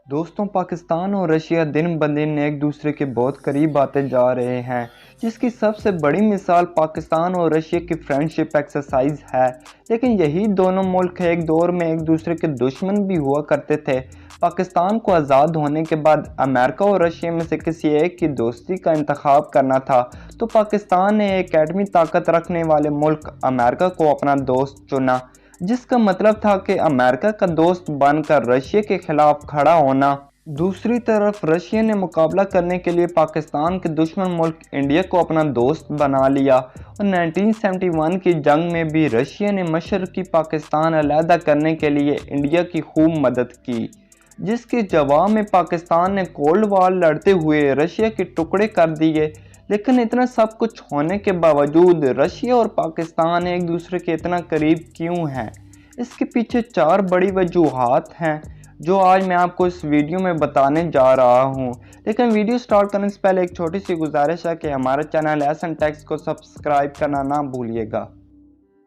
दोस्तों, पाकिस्तान और रशिया दिन ब दिन एक दूसरे के बहुत करीब आते जा रहे हैं, जिसकी सबसे बड़ी मिसाल पाकिस्तान और रशिया की फ्रेंडशिप एक्सरसाइज है। लेकिन यही दोनों मुल्क एक दौर में एक दूसरे के दुश्मन भी हुआ करते थे। पाकिस्तान को आज़ाद होने के बाद अमेरिका और रशिया में से किसी एक की दोस्ती का इंतखाब करना था, तो पाकिस्तान ने एक एटमी ताकत रखने वाले मुल्क अमेरिका को अपना दोस्त चुना, जिसका मतलब था कि अमेरिका का दोस्त बनकर रशिया के खिलाफ खड़ा होना। दूसरी तरफ रशिया ने मुकाबला करने के लिए पाकिस्तान के दुश्मन मुल्क इंडिया को अपना दोस्त बना लिया और 1971 की जंग में भी रशिया ने मशरकी पाकिस्तान अलहदा करने के लिए इंडिया की खूब मदद की, जिसके जवाब में पाकिस्तान ने कोल्ड वॉर लड़ते हुए रशिया के टुकड़े कर दिए। लेकिन इतना सब कुछ होने के बावजूद रशिया और पाकिस्तान एक दूसरे के इतना करीब क्यों हैं? इसके पीछे 4 बड़ी वजूहात हैं, जो आज मैं आपको इस वीडियो में बताने जा रहा हूं। लेकिन वीडियो स्टार्ट करने से पहले एक छोटी सी गुजारिश है कि हमारे चैनल एसन टेक्स को सब्सक्राइब करना ना भूलिएगा।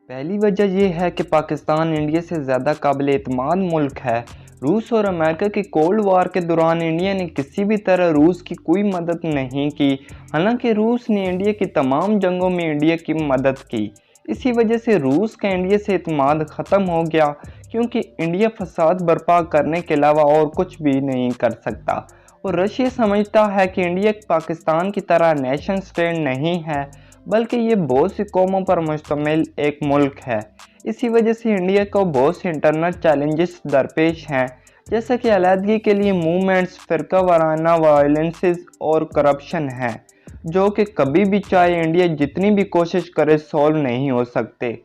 पहली वजह यह है कि पाकिस्तान इंडिया से ज़्यादा काबिल एतमाद मुल्क है। रूस और अमेरिका की कोल्ड वार के दौरान इंडिया ने किसी भी तरह रूस की कोई मदद नहीं की, हालांकि रूस ने इंडिया की तमाम जंगों में इंडिया की मदद की। इसी वजह से रूस का इंडिया से एतमाद ख़त्म हो गया, क्योंकि इंडिया फसाद बर्पा करने के अलावा और कुछ भी नहीं कर सकता। और रशिया समझता है कि इंडिया पाकिस्तान की तरह नेशन स्टेट नहीं है, बल्कि ये बहुत सी कौमों पर मुश्तमिल एक मुल्क है। इसी वजह से इंडिया को बहुत से इंटरनल चैलेंजेस दरपेश हैं, जैसे कि अलहदगी के लिए मूवमेंट्स, फ़िरका वाराना वायलेंसेस और करप्शन हैं, जो कि कभी भी चाहे इंडिया जितनी भी कोशिश करे सॉल्व नहीं हो सकते,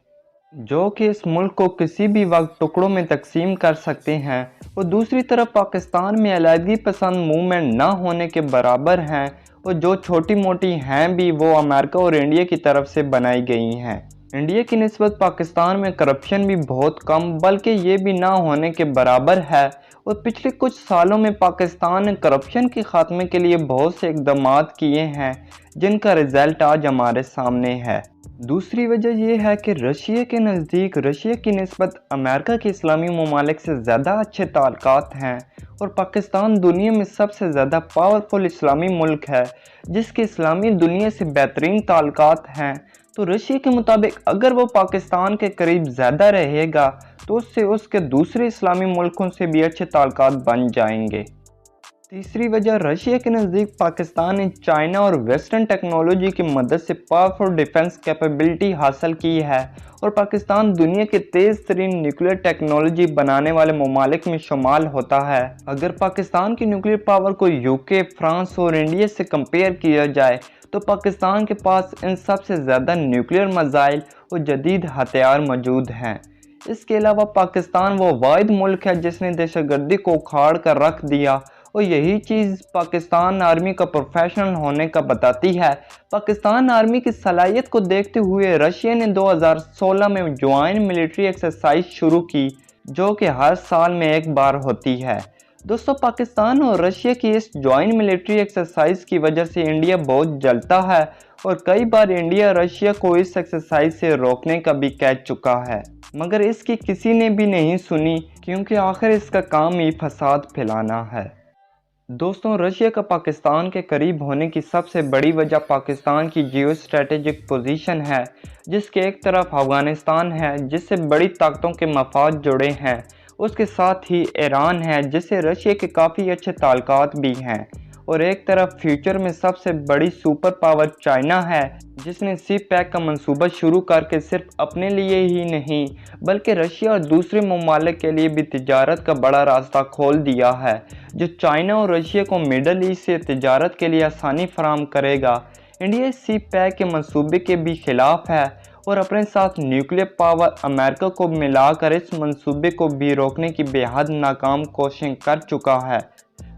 जो कि इस मुल्क को किसी भी वक्त टुकड़ों में तकसीम कर सकते हैं। और दूसरी तरफ पाकिस्तान में अलहदगी पसंद मूवमेंट ना होने के बराबर हैं, और जो छोटी मोटी हैं भी वो अमेरिका और इंडिया की तरफ से बनाई गई हैं। इंडिया की निस्बत पाकिस्तान में करप्शन भी बहुत कम, बल्कि ये भी ना होने के बराबर है। और पिछले कुछ सालों में पाकिस्तान ने करप्शन के खात्मे के लिए बहुत से इकदाम किए हैं, जिनका रिजल्ट आज हमारे सामने है। दूसरी वजह यह है कि रशिया के नज़दीक रशिया की निस्बत अमेरिका के इस्लामी ममालिक से ज़्यादा अच्छे ताल्लुकात हैं, और पाकिस्तान दुनिया में सबसे ज़्यादा पावरफुल इस्लामी मुल्क है, जिसके इस्लामी दुनिया से बेहतरीन ताल्लुकात हैं। तो रशिया के मुताबिक अगर वो पाकिस्तान के करीब ज़्यादा रहेगा, तो उससे उसके दूसरे इस्लामी मुल्कों से भी अच्छे ताल्लुकात बन जाएंगे। तीसरी वजह, रशिया के नज़दीक पाकिस्तान ने चाइना और वेस्टर्न टेक्नोलॉजी की मदद से पावरफुल डिफेंस कैपेबिलिटी हासिल की है, और पाकिस्तान दुनिया के तेज़ तरीन न्यूक्लियर टेक्नोलॉजी बनाने वाले ममालिक में शुमाल होता है। अगर पाकिस्तान की न्यूक्लियर पावर को यूके, फ्रांस और इंडिया से कंपेयर किया जाए, तो पाकिस्तान के पास इन सबसे ज़्यादा न्यूक्लियर मिसाइल और जदीद हथियार मौजूद हैं। इसके अलावा पाकिस्तान वो वाहिद मुल्क है जिसने दहशतगर्दी को उखाड़ कर रख दिया, और यही चीज़ पाकिस्तान आर्मी का प्रोफेशनल होने का बताती है। पाकिस्तान आर्मी की सलाहियत को देखते हुए रशिया ने 2016 में ज्वाइंट मिलिट्री एक्सरसाइज शुरू की, जो कि हर साल में एक बार होती है। दोस्तों, पाकिस्तान और रशिया की इस ज्वाइंट मिलिट्री एक्सरसाइज की वजह से इंडिया बहुत जलता है, और कई बार इंडिया रशिया को इस एक्सरसाइज से रोकने का भी कह चुका है, मगर इसकी किसी ने भी नहीं सुनी, क्योंकि आखिर इसका काम ही फसाद फैलाना है। दोस्तों, रशिया का पाकिस्तान के करीब होने की सबसे बड़ी वजह पाकिस्तान की जियो स्ट्रेटेजिक पोजीशन है, जिसके एक तरफ अफ़गानिस्तान है, जिससे बड़ी ताकतों के मफाद जुड़े हैं। उसके साथ ही ईरान है, जिससे रशिया के काफ़ी अच्छे ताल्लुकात भी हैं, और एक तरफ फ्यूचर में सबसे बड़ी सुपर पावर चाइना है, जिसने सी पैक का मंसूबा शुरू करके सिर्फ अपने लिए ही नहीं, बल्कि रशिया और दूसरे ममालिक के लिए भी तिजारत का बड़ा रास्ता खोल दिया है, जो चाइना और रशिया को मिडल ईस्ट से तिजारत के लिए आसानी फराहम करेगा। इंडिया इस सी पैक के मंसूबे के भी खिलाफ है, और अपने साथ न्यूक्लियर पावर अमेरिका को मिलाकर इस मंसूबे को भी रोकने की बेहद नाकाम कोशिश कर चुका है।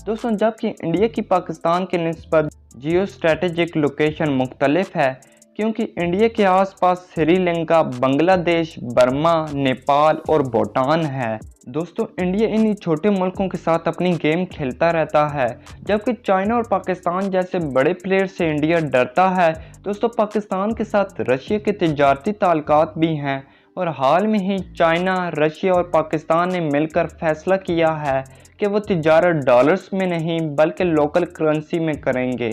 दोस्तों, जबकि इंडिया की पाकिस्तान के निस्बत जियो स्ट्रेटेजिक लोकेशन मुख्तलिफ है, क्योंकि इंडिया के आसपास श्रीलंका, बांग्लादेश, बर्मा, नेपाल और भूटान है। दोस्तों, इंडिया इन्हीं छोटे मुल्कों के साथ अपनी गेम खेलता रहता है, जबकि चाइना और पाकिस्तान जैसे बड़े प्लेयर से इंडिया डरता है। दोस्तों, पाकिस्तान के साथ रशिया के तिजारती ताल्लुकात भी हैं, اور حال میں ہی چائنا، رشیا اور پاکستان نے مل کر فیصلہ کیا ہے کہ وہ تجارت ڈالرز میں نہیں بلکہ لوکل کرنسی میں کریں گے،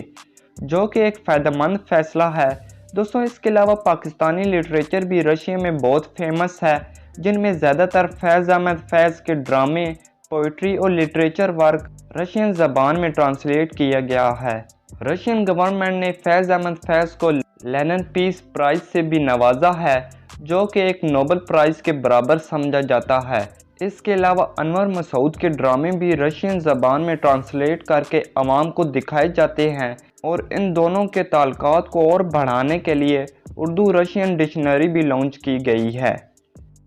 جو کہ ایک فائدہ مند فیصلہ ہے۔ دوستوں، اس کے علاوہ پاکستانی لٹریچر بھی رشیا میں بہت فیمس ہے، جن میں زیادہ تر فیض احمد فیض کے ڈرامے، پوئٹری اور لٹریچر ورک رشین زبان میں ٹرانسلیٹ کیا گیا ہے۔ رشین گورنمنٹ نے فیض احمد فیض کو لینن پیس پرائز سے بھی نوازا ہے، جو کہ ایک نوبل پرائز کے برابر سمجھا جاتا ہے۔ اس کے علاوہ انور مسعود کے ڈرامے بھی رشین زبان میں ٹرانسلیٹ کر کے عوام کو دکھائے جاتے ہیں، اور ان دونوں کے تعلقات کو اور بڑھانے کے لیے اردو رشین ڈکشنری بھی لانچ کی گئی ہے۔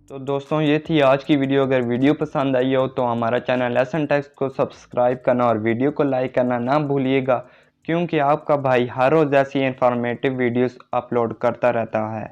تو دوستوں، یہ تھی آج کی ویڈیو۔ اگر ویڈیو پسند آئی ہو تو ہمارا چینل لیسن ٹیکسٹ کو سبسکرائب کرنا اور ویڈیو کو لائک کرنا نہ بھولیے گا، کیونکہ آپ کا بھائی ہر روز ایسی انفارمیٹیو ویڈیوز اپلوڈ کرتا رہتا ہے۔